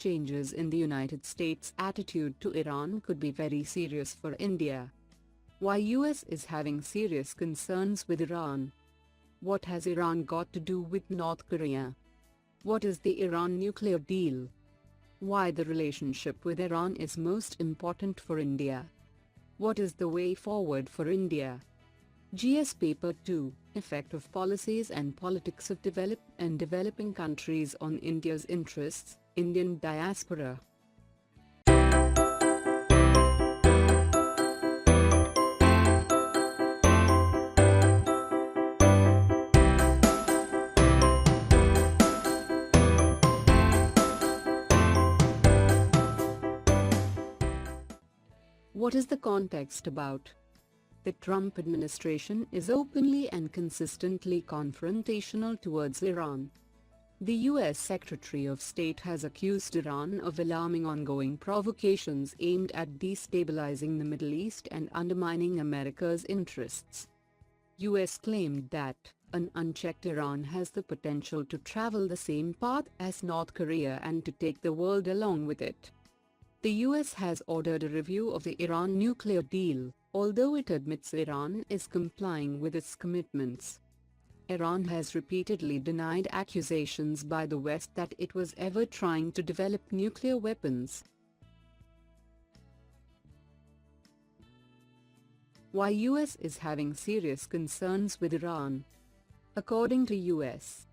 changes in the United States' attitude to Iran could be very serious for India. Why US is having serious concerns with Iran? What has Iran got to do with North Korea? What is the Iran nuclear deal? Why the relationship with Iran is most important for India? What is the way forward for India? GS Paper 2, Effect of Policies and Politics of Developed and Developing Countries on India's Interests, Indian Diaspora. What is the context about? The Trump administration is openly and consistently confrontational towards Iran. The U.S. Secretary of State has accused Iran of alarming ongoing provocations aimed at destabilizing the Middle East and undermining America's interests. U.S. claimed that an unchecked Iran has the potential to travel the same path as North Korea and to take the world along with it. The U.S. has ordered a review of the Iran nuclear deal, although it admits Iran is complying with its commitments. Iran has repeatedly denied accusations by the West that it was ever trying to develop nuclear weapons. Why US is having serious concerns with Iran? According to US,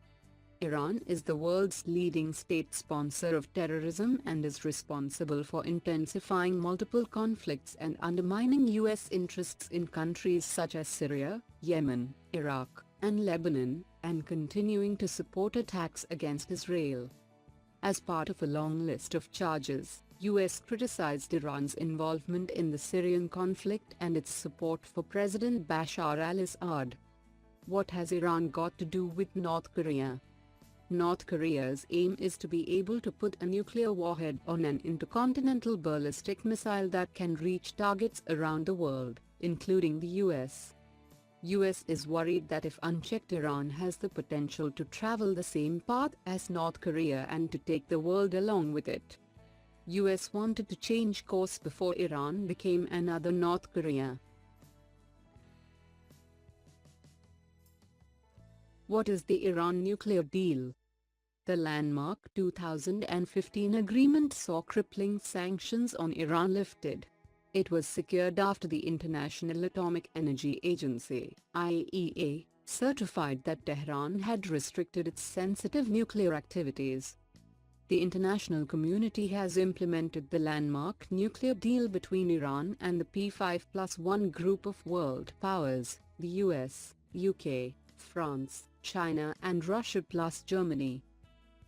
Iran is the world's leading state sponsor of terrorism and is responsible for intensifying multiple conflicts and undermining U.S. interests in countries such as Syria, Yemen, Iraq, and Lebanon, and continuing to support attacks against Israel. As part of a long list of charges, U.S. criticized Iran's involvement in the Syrian conflict and its support for President Bashar al-Assad. What has Iran got to do with North Korea? North Korea's aim is to be able to put a nuclear warhead on an intercontinental ballistic missile that can reach targets around the world, including the US. US is worried that if unchecked, Iran has the potential to travel the same path as North Korea and to take the world along with it. US wanted to change course before Iran became another North Korea. What is the Iran nuclear deal? The landmark 2015 agreement saw crippling sanctions on Iran lifted. It was secured after the International Atomic Energy Agency (IAEA) certified that Tehran had restricted its sensitive nuclear activities. The international community has implemented the landmark nuclear deal between Iran and the P5+1 group of world powers, the US, UK, France, China and Russia plus Germany.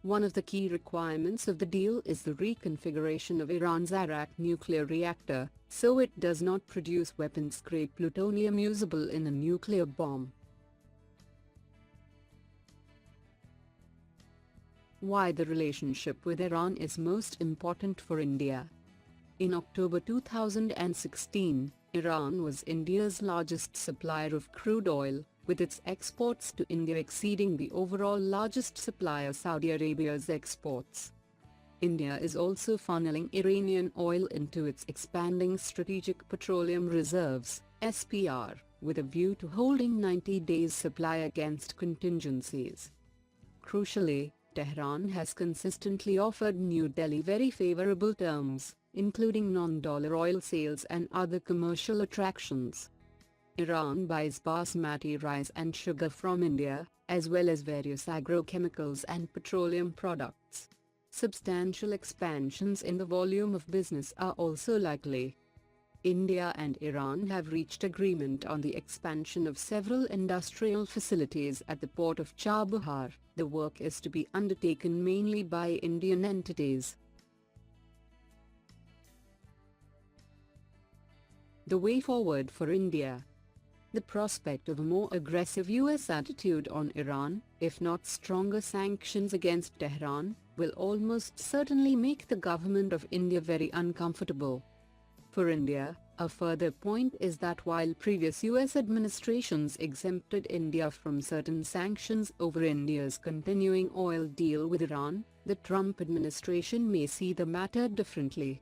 One of the key requirements of the deal is the reconfiguration of Iran's Arak nuclear reactor, so it does not produce weapons-grade plutonium usable in a nuclear bomb. Why the relationship with Iran is most important for India? In October 2016, Iran was India's largest supplier of crude oil, with its exports to India exceeding the overall largest supplier Saudi Arabia's exports. India is also funneling Iranian oil into its expanding Strategic Petroleum Reserves (SPR), with a view to holding 90 days supply against contingencies. Crucially, Tehran has consistently offered New Delhi very favorable terms, including non-dollar oil sales and other commercial attractions. Iran buys basmati rice and sugar from India, as well as various agrochemicals and petroleum products. Substantial expansions in the volume of business are also likely. India and Iran have reached agreement on the expansion of several industrial facilities at the port of Chabahar. The work is to be undertaken mainly by Indian entities. The way forward for India. The prospect of a more aggressive US attitude on Iran, if not stronger sanctions against Tehran, will almost certainly make the government of India very uncomfortable. For India, A further point is that while previous US administrations exempted India from certain sanctions over India's continuing oil deal with Iran, the Trump administration may see the matter differently.